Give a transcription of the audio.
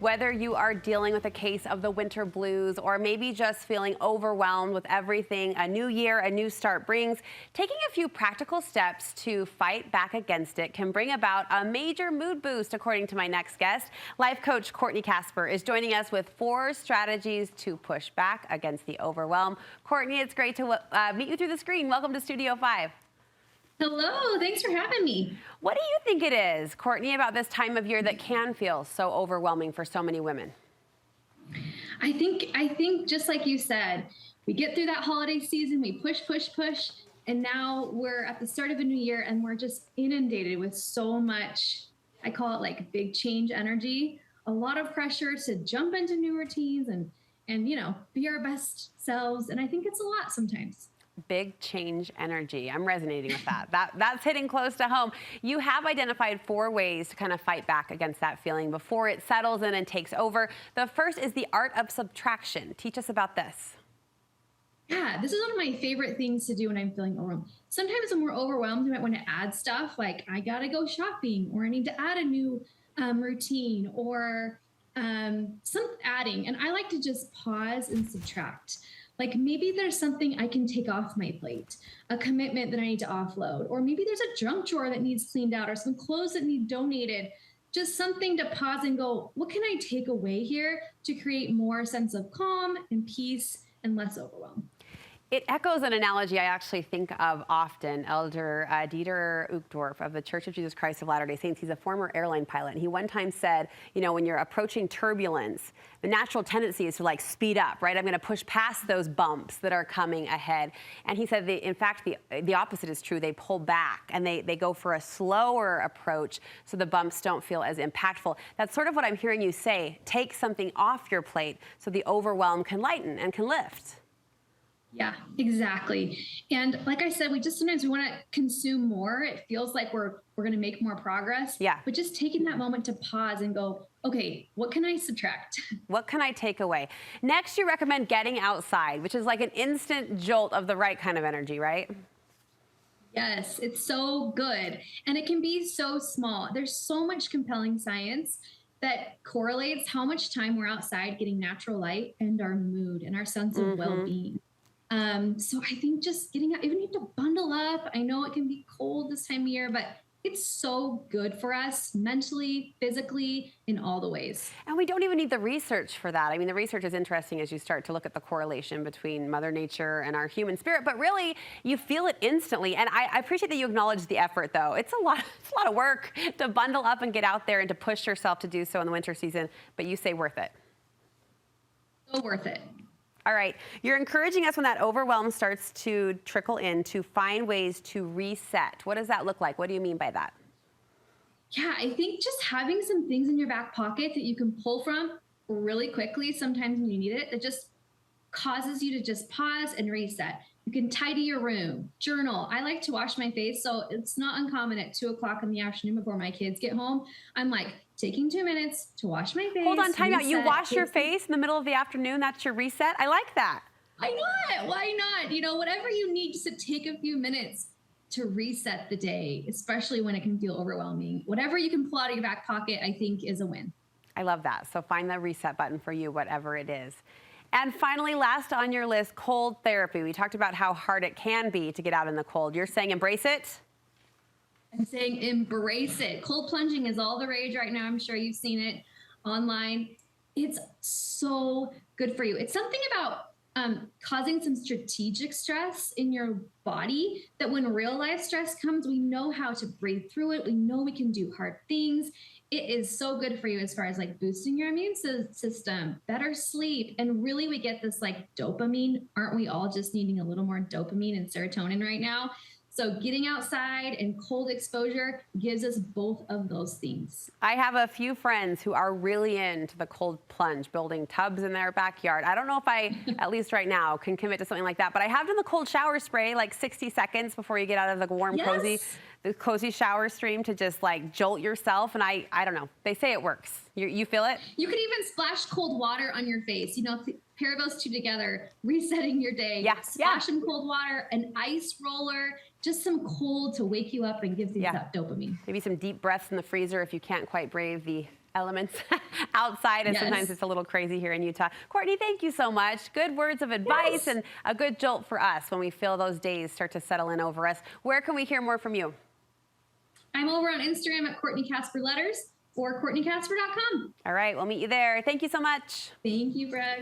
Whether you are dealing with a case of the winter blues or maybe just feeling overwhelmed with everything a new year, a new start brings, taking a few practical steps to fight back against it can bring about a major mood boost, according to my next guest. Life coach Courtney Casper is joining us with 4 strategies to push back against the overwhelm. Courtney, it's great to meet you through the screen. Welcome to Studio 5. Hello, thanks for having me. What do you think it is, Courtney, about this time of year that can feel so overwhelming for so many women? I think just like you said, we get through that holiday season, we push, and now we're at the start of a new year and we're just inundated with so much, I call it like big change energy, a lot of pressure to jump into new routines and be our best selves. And I think it's a lot sometimes. Big change energy. I'm resonating with that. That's hitting close to home. You have identified 4 ways to kind of fight back against that feeling before it settles in and takes over. The first is the art of subtraction. Teach us about this. Yeah, this is one of my favorite things to do when I'm feeling overwhelmed. Sometimes when we're overwhelmed, we might want to add stuff like I got to go shopping or I need to add a new routine or some adding. And I like to just pause and subtract. Like maybe there's something I can take off my plate, a commitment that I need to offload, or maybe there's a junk drawer that needs cleaned out or some clothes that need donated. Just something to pause and go, what can I take away here to create more sense of calm and peace and less overwhelm? It echoes an analogy I actually think of often. Elder Dieter Uchtdorf of the Church of Jesus Christ of Latter-day Saints, he's a former airline pilot. And he one time said, when you're approaching turbulence, the natural tendency is to like speed up, right? I'm going to push past those bumps that are coming ahead. And he said, in fact, the opposite is true. They pull back and they go for a slower approach so the bumps don't feel as impactful. That's sort of what I'm hearing you say. Take something off your plate so the overwhelm can lighten and can lift. Yeah, exactly. And like I said, sometimes we want to consume more. It feels like we're going to make more progress. Yeah. But just taking that moment to pause and go, okay, what can I subtract? What can I take away? Next, you recommend getting outside, which is like an instant jolt of the right kind of energy, right? Yes, it's so good. And it can be so small. There's so much compelling science that correlates how much time we're outside getting natural light and our mood and our sense of well-being. So I think just getting out, even if you have to bundle up, I know it can be cold this time of year, but it's so good for us mentally, physically, in all the ways. And we don't even need the research for that. I mean, the research is interesting as you start to look at the correlation between Mother Nature and our human spirit, but really you feel it instantly. And I appreciate that you acknowledge the effort, though. It's a lot of work to bundle up and get out there and to push yourself to do so in the winter season, but you say worth it. So worth it. All right, you're encouraging us when that overwhelm starts to trickle in to find ways to reset. What does that look like? What do you mean by that? Yeah, I think just having some things in your back pocket that you can pull from really quickly, sometimes when you need it, that just causes you to just pause and reset. You can tidy your room, journal. I like to wash my face, so it's not uncommon at 2 o'clock in the afternoon before my kids get home. I'm like taking 2 minutes to wash my face. Hold on, time out. You wash your reset. face in the middle of the afternoon? That's your reset? I like that. Why not? Why not? Whatever you need just to take a few minutes to reset the day, especially when it can feel overwhelming. Whatever you can pull out of your back pocket, I think is a win. I love that. So find the reset button for you, whatever it is. And finally, last on your list, cold therapy. We talked about how hard it can be to get out in the cold. You're saying embrace it? I'm saying embrace it. Cold plunging is all the rage right now. I'm sure you've seen it online. It's so good for you. It's something about causing some strategic stress in your body that when real life stress comes, we know how to breathe through it. We know we can do hard things. It is so good for you as far as like boosting your immune system, better sleep. And really we get this like dopamine. Aren't we all just needing a little more dopamine and serotonin right now? So getting outside and cold exposure gives us both of those things. I have a few friends who are really into the cold plunge, building tubs in their backyard. I don't know if I, at least right now, can commit to something like that, but I have done the cold shower spray, like 60 seconds before you get out of the warm, cozy shower stream to just like jolt yourself. And I don't know, they say it works. You feel it? You could even splash cold water on your face. Pair those two together, resetting your day. Splash some cold water, an ice roller, just some cold to wake you up and give you that dopamine. Maybe some deep breaths in the freezer if you can't quite brave the elements outside, and sometimes it's a little crazy here in Utah. Courtney, thank you so much. Good words of advice and a good jolt for us when we feel those days start to settle in over us. Where can we hear more from you? I'm over on Instagram at Courtney Casper Letters or CourtneyCasper.com. All right, we'll meet you there. Thank you so much. Thank you, Brad.